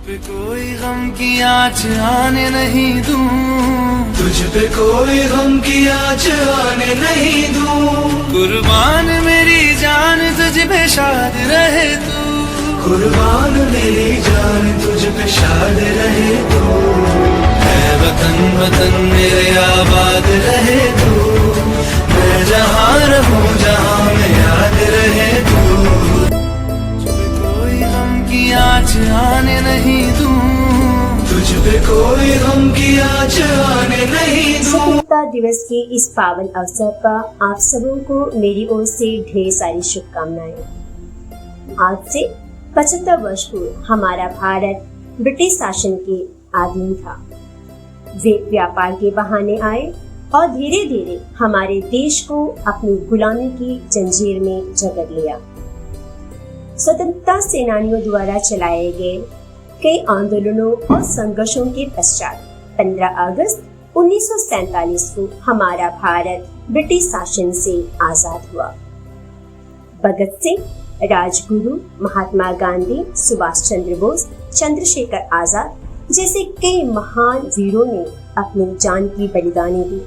पे कोई गम की आँच आने नहीं दूं, तुझ पे कोई गम की आँच आने नहीं दूं। कुर्बान मेरी जान तुझ पे शाद रहे तू, कुर्बान मेरी जान तुझ पे शाद रहे तू। है वतन वतन मेरे आबाद रहे तू, मैं जहाँ रहूँ जहाँ में याद रहे तू। तुझ पे कोई गम की आँच आने नहीं दूं, तुझ पे कोई गम की आँच आने नहीं दूं। स्वतंत्रता दिवस के इस पावन अवसर पर आप सबों को मेरी ओर से ढेर सारी शुभकामनाएं। आज से 75 वर्ष पूर्व हमारा भारत ब्रिटिश शासन के अधीन था। वे व्यापार के बहाने आए और धीरे धीरे हमारे देश को अपनी गुलामी की जंजीर में जकड़ लिया। स्वतंत्रता सेनानियों द्वारा चलाए गए कई आंदोलनों और संघर्षों के पश्चात 15 अगस्त 1947 को हमारा भारत ब्रिटिश शासन से आजाद हुआ। भगत सिंह, राजगुरु, महात्मा गांधी, सुभाष चंद्र बोस, चंद्रशेखर आजाद जैसे कई महान वीरों ने अपनी जान की बलिदानी दी।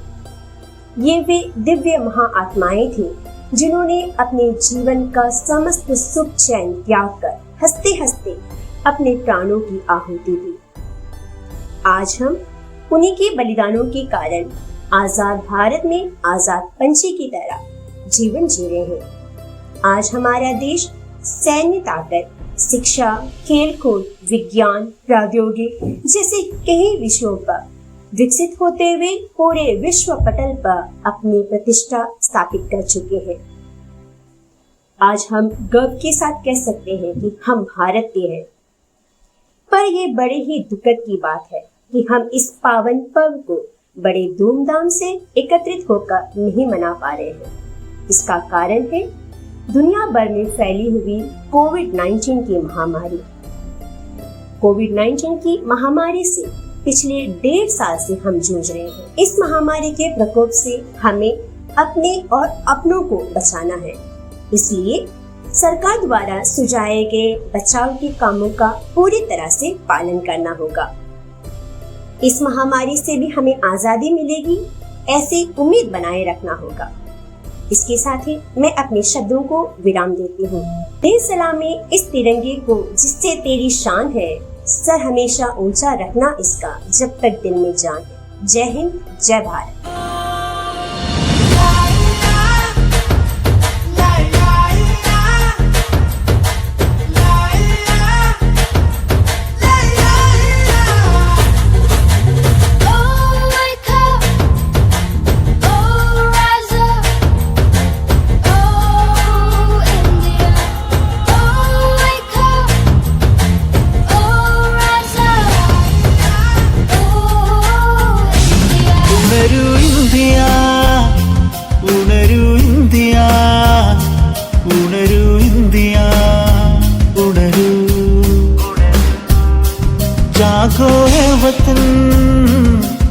ये वे दिव्य महाआत्माएं थी जिन्होंने अपने जीवन का समस्त सुख चैन त्याग कर हंसते हंसते अपने प्राणों की आहुति दी। आज हम उन्हीं के बलिदानों के कारण आजाद भारत में आजाद पंछी की तरह जीवन जी रहे हैं। आज हमारा देश सैन्य ताकत, शिक्षा, खेलकूद, विज्ञान, प्रौद्योगिकी जैसे कई विषयों पर विकसित होते हुए पूरे विश्व पटल पर अपनी प्रतिष्ठा स्थापित कर चुके हैं। आज हम गर्व के साथ कह सकते हैं कि हम भारत के हैं। पर यह बड़े ही दुखद की बात है कि हम इस पावन पर्व को बड़े धूमधाम से एकत्रित होकर नहीं मना पा रहे हैं। इसका कारण है दुनिया भर में फैली हुई कोविड-19 की महामारी। कोविड-19 की महामारी से पिछले 1.5 साल से हम जूझ रहे हैं। इस महामारी के प्रकोप से हमें अपने और अपनों को बचाना है। इसलिए सरकार द्वारा सुझाए गए बचाव के कामों का पूरी तरह से पालन करना होगा। इस महामारी से भी हमें आजादी मिलेगी, ऐसी उम्मीद बनाए रखना होगा। इसके साथ ही मैं अपने शब्दों को विराम देती हूँ। दिल सलामी इस तिरंगे को जिससे तेरी शान है, सर हमेशा ऊंचा रखना इसका जब तक दिल में जान है। जय हिंद, जय भारत।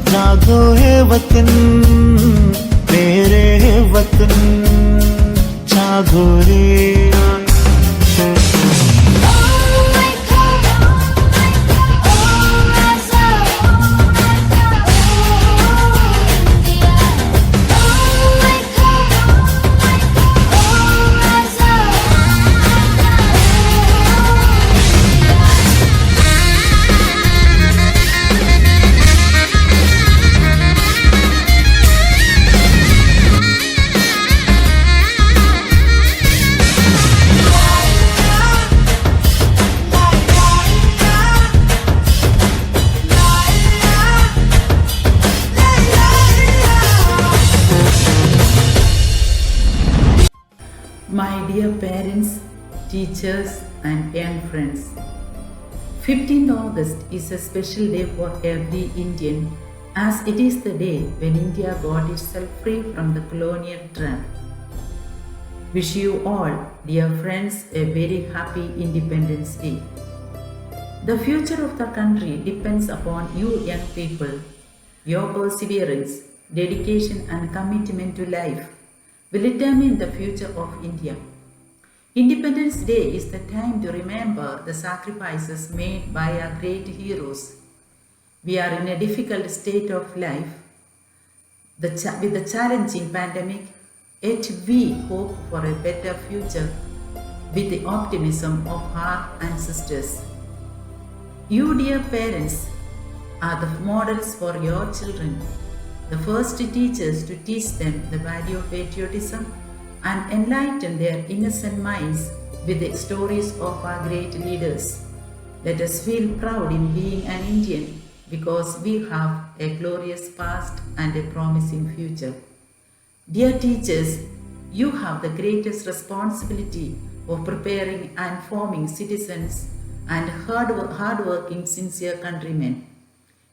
जागो है वतन मेरे वतन, जागो रे। My dear parents, teachers and young friends, 15th August is a special day for every Indian as it is the day when India got itself free from the colonial trap. Wish you all, dear friends, a very happy Independence Day. The future of the country depends upon you young people. Your perseverance, dedication and commitment to life will determine the future of India. Independence Day is the time to remember the sacrifices made by our great heroes. We are in a difficult state of life with the challenging pandemic, yet we hope for a better future with the optimism of our ancestors. You, dear parents, are the models for your children, the first teachers to teach them the value of patriotism and enlighten their innocent minds with the stories of our great leaders. Let us feel proud in being an Indian because we have a glorious past and a promising future. Dear teachers, you have the greatest responsibility of preparing and forming citizens and hardworking, sincere countrymen.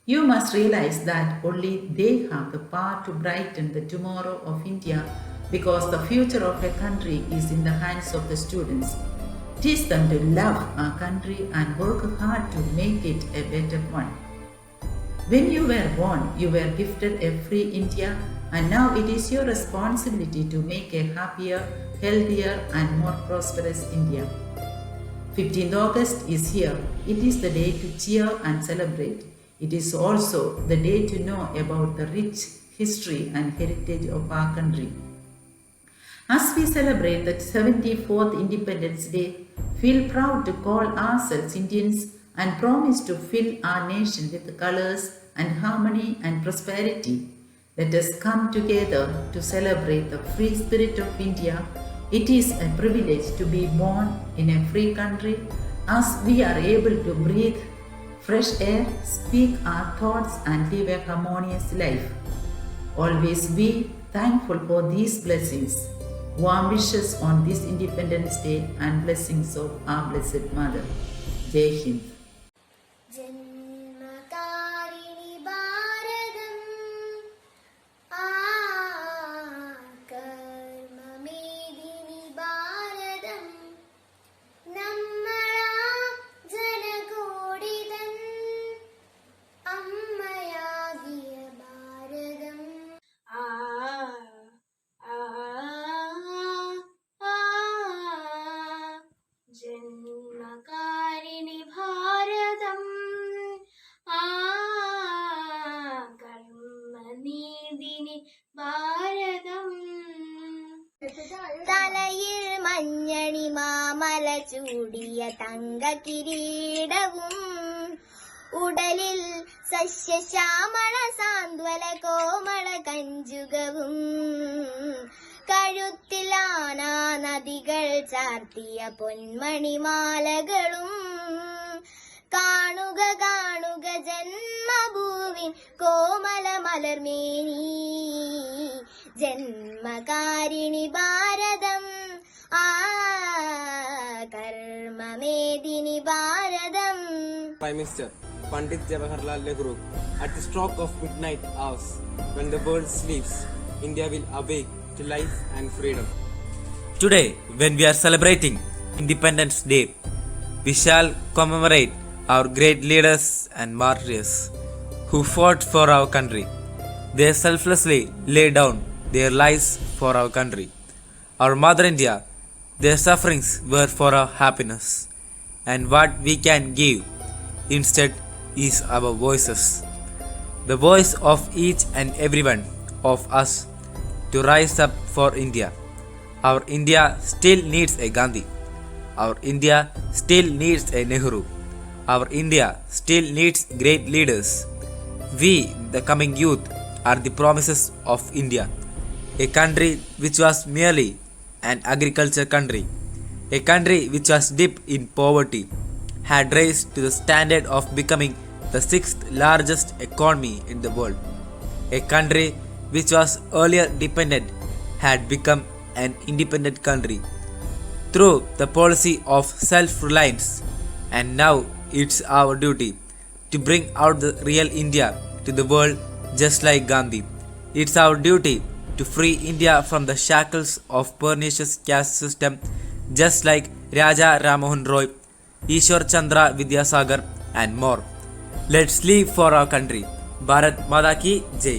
You must realize that only they have the power to brighten the tomorrow of India because the future of a country is in the hands of the students. Teach them to love our country and work hard to make it a better one. When you were born, you were gifted a free India, and now it is your responsibility to make a happier, healthier and more prosperous India. 15th August is here. It is the day to cheer and celebrate. It is also the day to know about the rich history and heritage of our country. As we celebrate the 74th Independence Day, feel proud to call ourselves Indians and promise to fill our nation with colors and harmony and prosperity. Let us come together to celebrate the free spirit of India. It is a privilege to be born in a free country as we are able to breathe fresh air, speak our thoughts and live a harmonious life. Always be thankful for these blessings. Warm wishes on this Independence Day and blessings of our Blessed Mother. Jai Hind. ജന്മകാരിണി ഭാരതം കർമ്മമേദിനി ഭാരതം നമ്മളാ ജനകോടിതൻ അമ്മയാകിയ ഭാരതം ജന്മകാരിണി ഭാരതം കർമ്മനീതിനി ഭാരതം തലയിൽ മഞ്ഞണി മാമല ചൂടിയ തങ്ക കിരീടവും ഉടലിൽ സസ്യശ്യാമള സാന്ത്വല കോമള കഞ്ചുകവും കഴുത്തിൽ Anna നദികൾ ചാർത്തിയ പൊന്മണിമാലകളും കാണുക കാണുക ജന്മഭൂവിൻ കോമല മലർമേനി ജന്മകാരിണി ഭാരതം കർമ്മമേദിനി ഭാരതം. Prime Minister Pandit Jawaharlal Nehru, at the stroke of midnight hours, when the world sleeps, India will awake to life and freedom. Today, when we are celebrating Independence Day, we shall commemorate our great leaders and martyrs who fought for our country. They selflessly laid down their lives for our country. Our Mother India, their sufferings were for our happiness, and what we can give instead is our voices, the voice of each and every one of us to rise up for India. Our India still needs a Gandhi. Our India still needs a Nehru. Our India still needs great leaders. We, the coming youth, are the promises of India, a country which was merely an agriculture country, a country which was deep in poverty, had raised to the standard of becoming the 6th largest economy in the world. A country which was earlier dependent had become an independent country through the policy of self-reliance, and now it's our duty to bring out the real India to the world just like Gandhi. It's our duty to free India from the shackles of pernicious caste system just like Raja Rammohun Roy, Ishwar Chandra Vidyasagar and more. Let's live for our country. Bharat Mata Ki Jai.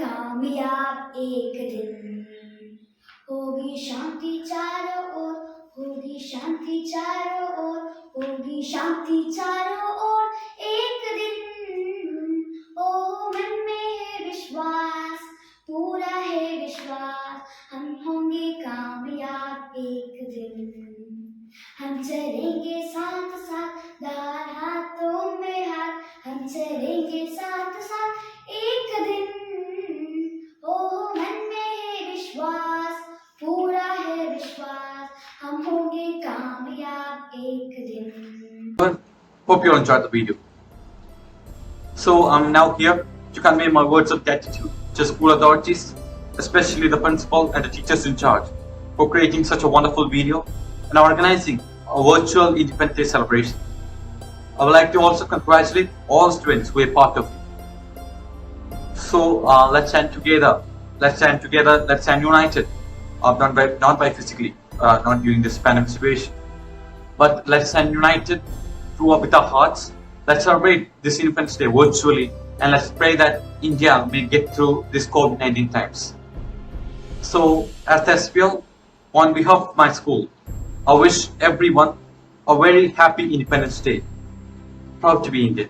कामयाब एक दिन, होगी शांति चारों ओर, होगी शांति चारों ओर, होगी शांति चारों ओर एक दिन। ओ मन में है विश्वास, पूरा है विश्वास, हम होंगे कामयाब एक दिन। हम चलेंगे साथ साथ, दार हाथों में हाथ, हम चलेंगे साथ साथ एक दिन। ओ मन में है विश्वास, पूरा है विश्वास, हम होंगे कामयाब एक दिन। Hope you enjoyed the video. So I'm now here to convey my words of gratitude to school authorities, especially the principal and the teachers in charge, for creating such a wonderful video and organizing a virtual Independence Day celebration. I would like to also congratulate all students who were part of it. So let's stand together. Let's stand together. Let's stand united. Not by physically, not during this pandemic situation, but let's stand united with our hearts. Let's celebrate this Independence Day virtually, and let's pray that India may get through this COVID-19 times. So, as Thespiel, on behalf of my school, I wish everyone a very happy Independence Day. Proud to be Indian.